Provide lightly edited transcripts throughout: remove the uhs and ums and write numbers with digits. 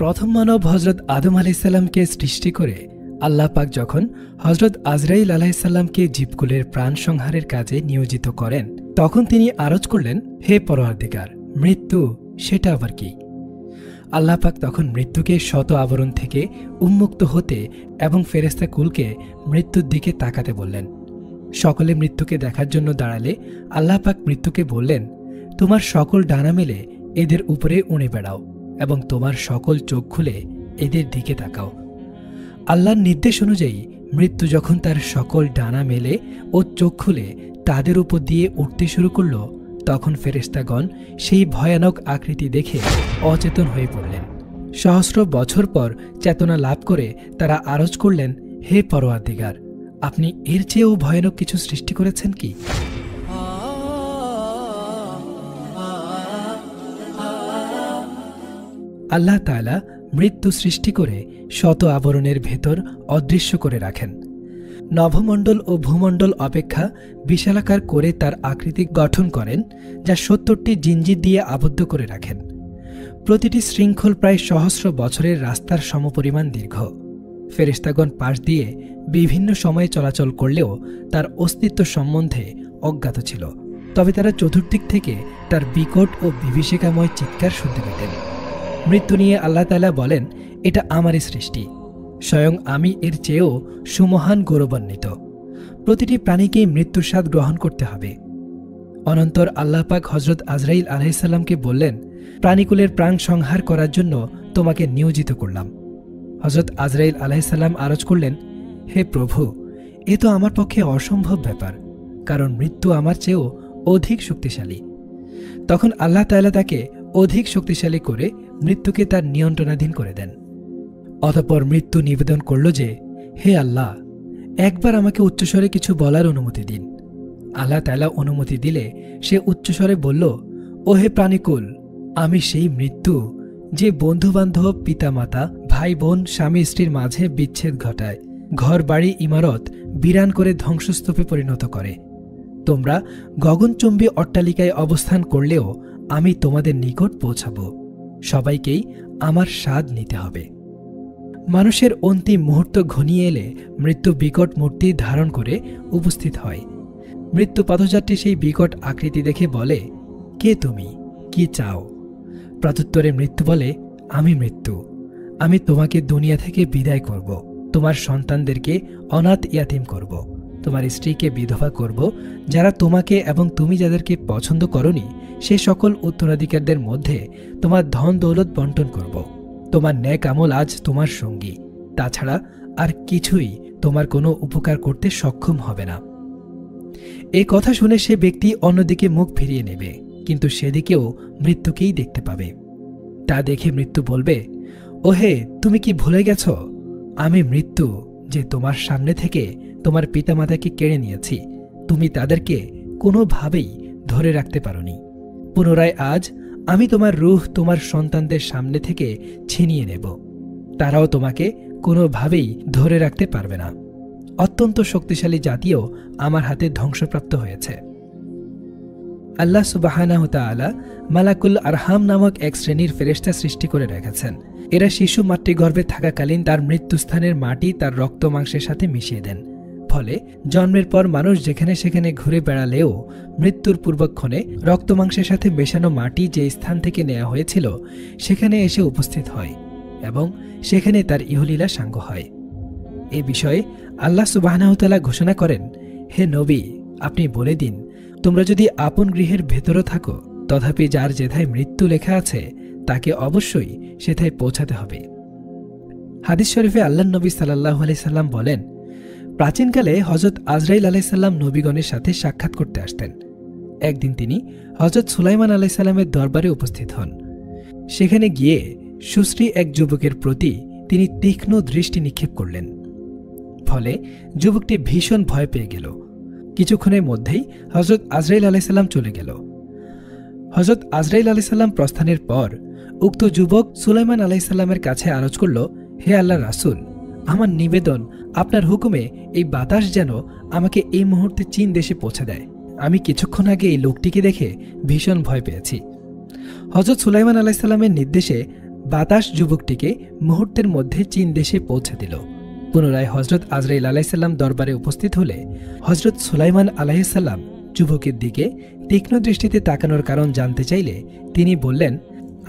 প্রথম মানব হজরত আদম আলাইসাল্লামকে সৃষ্টি করে আল্লাহ পাক যখন হজরত আজরাইল আলাইসাল্লামকে জীবকুলের প্রাণ সংহারের কাজে নিয়োজিত করেন, তখন তিনি আরজ করলেন, হে পরওয়ারদিগার, মৃত্যু সেটা আবার কি? আল্লাহ পাক তখন মৃত্যুকে শত আবরণ থেকে উন্মুক্ত হতে এবং ফেরেশতা কুলকে মৃত্যুর দিকে তাকাতে বললেন। সকলে মৃত্যুকে দেখার জন্য দাঁড়ালে আল্লাহ পাক মৃত্যুকে বললেন, তোমার সকল ডানা মেলে এদের উপরে উড়ে বেড়াও এবং তোমার সকল চোখ খুলে এদের দিকে তাকাও। আল্লাহর নির্দেশ অনুযায়ী মৃত্যু যখন তার সকল ডানা মেলে ও চোখ খুলে তাদের উপর দিয়ে উঠতে শুরু করল, তখন ফেরেশতাগণ সেই ভয়ানক আকৃতি দেখে অচেতন হয়ে পড়লেন। সহস্র বছর পর চেতনা লাভ করে তারা আরজ করলেন, হে পরওয়ারদিগার, আপনি এর চেয়েও ভয়ানক কিছু সৃষ্টি করেছেন কি? আল্লাহ তাআলা মৃত্যু সৃষ্টি করে শত আবরণের ভেতর অদৃশ্য করে রাখেন। নভমণ্ডল ও ভূমণ্ডল অপেক্ষা বিশালাকার করে তার আকৃতি গঠন করেন, যা ৭০টি জিনজির দিয়ে আবদ্ধ করে রাখেন। প্রতিটি শৃঙ্খল প্রায় সহস্র বছরের রাস্তার সমপরিমাণ দীর্ঘ। ফেরেশতাগণ পাশ দিয়ে বিভিন্ন সময়ে চলাচল করলেও তার অস্তিত্ব সম্বন্ধে অজ্ঞাত ছিল। তবে তারা চতুর্দিক থেকে তার বিকট ও বিভীষিকাময় চিৎকার শুনতে পেতেন। মৃত্যু নিয়ে আল্লাহ তাআলা বলেন, এটা আমারই সৃষ্টি, স্বয়ং আমি এর চেয়েও সুমহান গৌরবান্বিত। প্রতিটি প্রাণীকেই মৃত্যুর স্বাদ গ্রহণ করতে হবে। অনন্তর আল্লাহ পাক হজরত আজরাইল আলাইহিসসালামকে বললেন, প্রাণীকুলের প্রাণ সংহার করার জন্য তোমাকে নিয়োজিত করলাম। হজরত আজরাইল আলাইহিসসালাম আরজ করলেন, হে প্রভু, এ তো আমার পক্ষে অসম্ভব ব্যাপার, কারণ মৃত্যু আমার চেয়েও অধিক শক্তিশালী। তখন আল্লাহ তাআলা তাকে অধিক শক্তিশালী করে মৃত্যুকে তার নিয়ন্ত্রণাধীন করে দেন। অতঃপর মৃত্যু নিবেদন করল যে, হে আল্লাহ, একবার আমাকে উচ্চস্বরে কিছু বলার অনুমতি দিন। আল্লাহ তাআলা অনুমতি দিলে সে উচ্চস্বরে বলল, ও হে প্রাণীকুল, আমি সেই মৃত্যু যে বন্ধুবান্ধব, পিতামাতা, ভাই বোন, স্বামী স্ত্রীর মাঝে বিচ্ছেদ ঘটায়, ঘর বাড়ি ইমারত বিরান করে ধ্বংসস্তূপে পরিণত করে। তোমরা গগনচুম্বী অট্টালিকায় অবস্থান করলেও আমি তোমাদের নিকট পৌঁছাব। সবাইকেই আমার স্বাদ নিতে হবে। মানুষের অন্তিম মুহূর্ত ঘনিয়ে এলে মৃত্যু বিকট মূর্তি ধারণ করে উপস্থিত হয়। মৃত্যু পথযাত্রী সেই বিকট আকৃতি দেখে বলে, কে তুমি, কি চাও? প্রত্যুত্তরে মৃত্যু বলে, আমি মৃত্যু, আমি তোমাকে দুনিয়া থেকে বিদায় করব, তোমার সন্তানদেরকে অনাথ ইয়াতিম করব, তোমার স্ত্রীকে বিধবা করব, যারা তোমাকে এবং তুমি যাদেরকে পছন্দ করনি সে সকল উত্তরাধিকারদের মধ্যে তোমার ধন দৌলত বন্টন করব। তোমার নেক আমল আজ তোমার সঙ্গী, তাছাড়া আর কিছুই তোমার কোনো উপকার করতে সক্ষম হবে না। এই কথা শুনে সে ব্যক্তি অন্যদিকে মুখ ফিরিয়ে নেবে, কিন্তু সেদিকেও মৃত্যুকেই দেখতে পাবে। তা দেখে মৃত্যু বলবে, ওহে, তুমি কি ভুলে গেছ? আমি মৃত্যু, যে তোমার সামনে থেকে তোমার পিতামাতাকে কেড়ে নিয়েছি। তুমি তাদেরকে কোনোভাবেই ধরে রাখতে পারোনি। পুনরায় আজ আমি তোমার রূহ তোমার সন্তানদের সামনে থেকে ছিনিয়ে নেব। তারাও তোমাকে কোনোভাবেই ধরে রাখতে পারবে না। অত্যন্ত শক্তিশালী জাতিও আমার হাতে ধ্বংসপ্রাপ্ত হয়েছে। আল্লাহ সুবহানাহু তাআলা মালাকুল আরহাম নামক এক শ্রেণীর ফেরেশতা সৃষ্টি করে রেখেছেন। এরা শিশু মাতৃগর্ভে থাকাকালীন তার মৃত্যুস্থানের মাটি তার রক্ত মাংসের সাথে মিশিয়ে দেন। ফলে জন্মের পর মানুষ যেখানে সেখানে ঘুরে বেড়ালেও মৃত্যুর পূর্বক্ষণে রক্ত মাংসের সাথে মেশানো মাটি যে স্থান থেকে নেওয়া হয়েছিল সেখানে এসে উপস্থিত হয় এবং সেখানে তার ইহলীলা সাঙ্গ হয়। এ বিষয়ে আল্লাহ সুবহানাহু তাআলা ঘোষণা করেন, হে নবী, আপনি বলে দিন, তোমরা যদি আপন গৃহের ভেতরও থাকো, তথাপি যার যেথায় মৃত্যু লেখা আছে তাকে অবশ্যই সেথায় পৌঁছাতে হবে। হাদিস শরীফে আল্লাহর নবী সাল্লাল্লাহু আলাইহি সাল্লাম বলেন, প্রাচীনকালে হযরত আজরাইল আলাইহিস সালাম নবীগণের সাথে সাক্ষাৎ করতে আসতেন। একদিন তিনি হযরত সুলাইমান আলাইহিস সালামের দরবারে উপস্থিত হন। সেখানে গিয়ে সুশ্রী এক যুবকের প্রতি তিনি তীক্ষ্ণ দৃষ্টি নিক্ষেপ করলেন। ফলে যুবকটি ভীষণ ভয় পেয়ে গেল। কিছুক্ষণের মধ্যেই হযরত আজরাইল আলাইহিস সালাম চলে গেল। হযরত আজরাইল আলাইহিস সালাম প্রস্থানের পর উক্ত যুবক সুলাইমান আলাইহিস সালামের কাছে আরজ করল, হে আল্লাহর রাসূল, আমার নিবেদন, আপনার হুকুমে এই বাতাস যেন আমাকে এই মুহূর্তে চীন দেশে পৌঁছে দেয়। আমি কিছুক্ষণ আগে এই লোকটিকে দেখে ভীষণ ভয় পেয়েছি। হযরত সুলাইমান আলাইহিস সালামের নির্দেশে বাতাস যুবকটিকে মুহূর্তের মধ্যে চীন দেশে পৌঁছে দিল। পুনরায় হজরত আজরাইল আলাইসাল্লাম দরবারে উপস্থিত হলে হজরত সুলাইমান আলাইসাল্লাম যুবকের দিকে তীক্ষ্ণ দৃষ্টিতে তাকানোর কারণ জানতে চাইলে তিনি বললেন,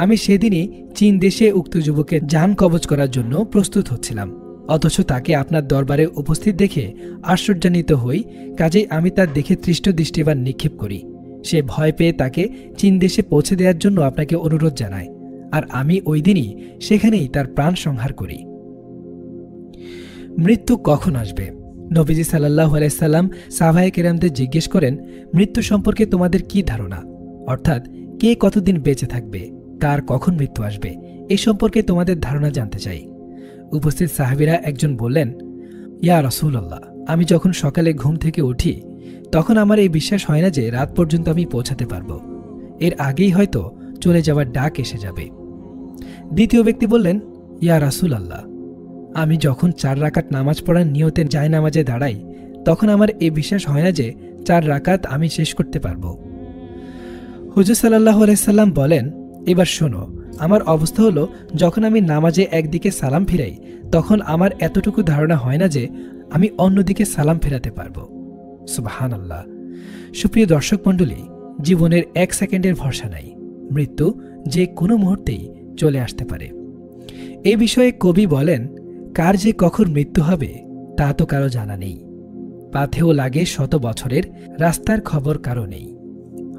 আমি সেদিনই চীন দেশে উক্ত যুবকের জান কবজ করার জন্য প্রস্তুত হচ্ছিলাম, অথচ তাকে আপনার দরবারে উপস্থিত দেখে আশ্চর্যান্বিত হই, কাজেই আমি তার দেখে তৃষ্ট দৃষ্টিবান নিক্ষেপ করি। সে ভয় পেয়ে তাকে চীন দেশে পৌঁছে দেওয়ার জন্য আপনাকে অনুরোধ জানায়, আর আমি ওই দিনই সেখানেই তার প্রাণ সংহার করি। মৃত্যু কখন আসবে? নবীজি সাল্লাল্লাহু আলাইহি সাল্লাম সাহাবায়ে কেরামদের জিজ্ঞেস করেন, মৃত্যু সম্পর্কে তোমাদের কি ধারণা? অর্থাৎ কে কতদিন বেঁচে থাকবে, কার কখন মৃত্যু আসবে, এ সম্পর্কে তোমাদের ধারণা জানতে চাই। উপস্থিত সাহাবীরা একজন বললেন, ইয়া রাসূলুল্লাহ, আমি যখন সকালে ঘুম থেকে উঠি তখন আমার এই বিশ্বাস হয় না যে রাত পর্যন্ত আমি পৌঁছাতে পারব, এর আগেই হয়তো চলে যাওয়ার ডাক এসে যাবে। দ্বিতীয় ব্যক্তি বললেন, ইয়া রাসূলুল্লাহ, আমি যখন 4 রাকাত নামাজ পড়ার নিয়তে জায়নামাজে দাঁড়াই তখন আমার এই বিশ্বাস হয় না যে 4 রাকাত আমি শেষ করতে পারব। হুজুর সাল্লাল্লাহু আলাইহি সাল্লাম বলেন, এবার শোনো, আমার অবস্থা হলো যখন আমি নামাজে একদিকে সালাম ফিরাই তখন আমার এতটুকু ধারণা হয় না যে আমি অন্যদিকে সালাম ফেরাতে পারব। সুবহানাল্লাহ। সুপ্রিয় দর্শক মণ্ডলী, জীবনের 1 সেকেন্ডের ভরসা নাই, মৃত্যু যে কোনো মুহূর্তেই চলে আসতে পারে। এই বিষয়ে কবি বলেন, কার যে কখন মৃত্যু হবে তা তো কারো জানা নেই, পাথেও লাগে 100 বছরের, রাস্তার খবর কারো নেই।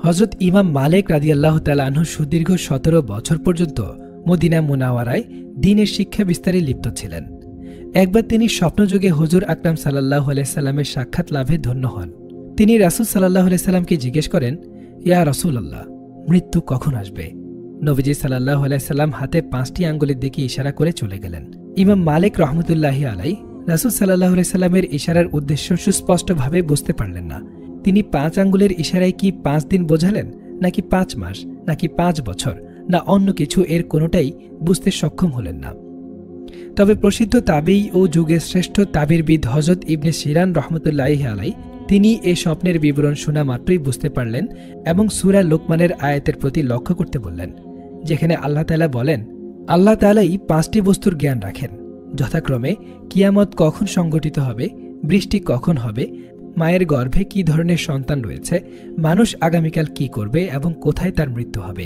হজরত ইমাম মালিক রাদিয়াল্লাহু তাআলা আনহু সুদীর্ঘ 17 বছর পর্যন্ত মদিনা মুনাওয়ারায় দ্বীনের শিক্ষা বিস্তারে লিপ্ত ছিলেন। একবার তিনি স্বপ্নযোগে হুজুর আকরাম সাল্লাল্লাহু আলাইহি সাল্লামের সাক্ষাৎ লাভে ধন্য হন। তিনি রাসূল সাল্লাল্লাহু আলাইহি সাল্লামকে জিজ্ঞেস করেন, ইয়া রাসূলুল্লাহ, মৃত্যু কখন আসবে? নবীজি সাল্লাল্লাহু আলাইহি সাল্লাম হাতে 5টি আঙ্গুলের দিকে ইশারা করে চলে গেলেন। ইমাম মালিক রহমতুল্লাহি আলাই রাসূল সাল্লাল্লাহু আলাইহি সাল্লামের ইশারার উদ্দেশ্য সুস্পষ্টভাবে বুঝতে পারলেন না। তিনি 5 আঙ্গুলের ইশারায় কি 5 দিন বোঝালেন, নাকি 5 মাস, নাকি 5 বছর, না অন্য কিছু, এর কোনোটাই বুঝতে সক্ষম হলেন না। তবে প্রসিদ্ধ তাবেঈ ও যুগের শ্রেষ্ঠ তাবিরবিদ হযরত ইবনে সিরান রহমতুল্লাহি আলাই তিনি এই স্বপ্নের বিবরণ শোনা মাত্রই বুঝতে পারলেন এবং সূরা লোকমানের আয়াতের প্রতি লক্ষ্য করতে বললেন, যেখানে আল্লাহ তাআলা বলেন, আল্লাহ তাআলাই 5টি বস্তুর জ্ঞান রাখেন, যথাক্রমে কিয়ামত কখন সংঘটিত হবে, বৃষ্টি কখন হবে, মায়ের গর্ভে কি ধরনের সন্তান রয়েছে, মানুষ আগামীকাল কি করবে এবং কোথায় তার মৃত্যু হবে।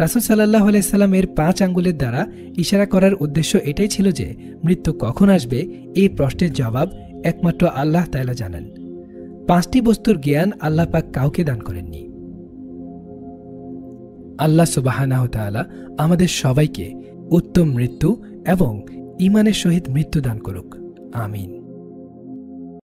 রাসূল সাল্লাল্লাহু আলাইহি সাল্লামের 5 আঙ্গুলের দ্বারা ইশারা করার উদ্দেশ্য এটাই ছিল যে মৃত্যু কখন আসবে এই প্রশ্নের জবাব একমাত্র আল্লাহ তাআলা জানেন। 5টি বস্তুর জ্ঞান আল্লাহ পাক কাউকে দান করেননি। আল্লাহ সুবহানাহু ওয়া তাআলা আমাদের সবাইকে উত্তম মৃত্যু এবং ঈমানের সহিত মৃত্যু দান করুক। আমিন।